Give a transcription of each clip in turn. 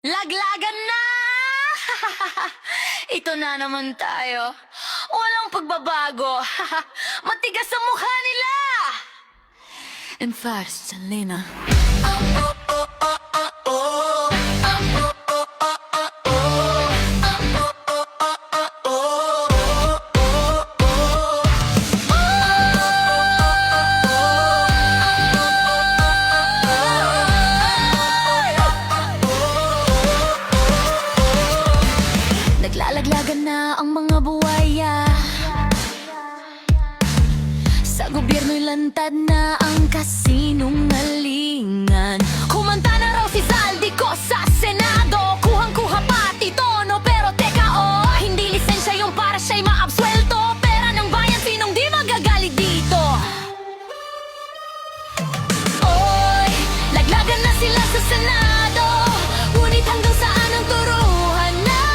Laglagan na! Ito na naman tayo. Walang pagbabago. Matigas ang mukha nila! And fast, Lena. Naglalaglagan na ang mga buwaya. Sa gobyerno'y lantad na ang kasinungalingan. Kumanta na raw si Zaldico sa Senado. Kuhang-kuha pati tono, pero teka hindi lisensya yung para siya'y maabsuelto. Pera ng bayan, sinong di magagalit dito? Oy, laglagan na sila sa Senado. Ngunit hanggang saan ang turuhan na?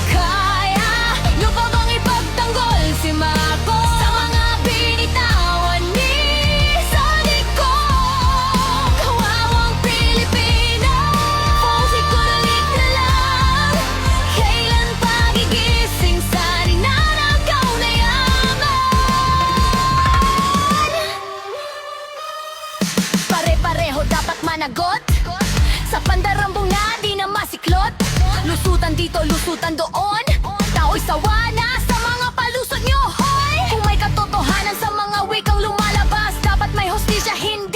Kaya nyo pa bang ipagtanggol si Marcos sa mga binitawan ni Zaldico? Kawawang Pilipina, pusit ko nalit na lang. Kailan pagigising sa ninanagaw na yaman? Pare-pareho dapat managot sa pandarambong na di na masiklot. Lusutan dito, lusutan doon. Tao'y sawa na sa mga palusot nyo, hoy! Kung may katotohanan sa mga wikang lumalabas, dapat may hostisya, hindi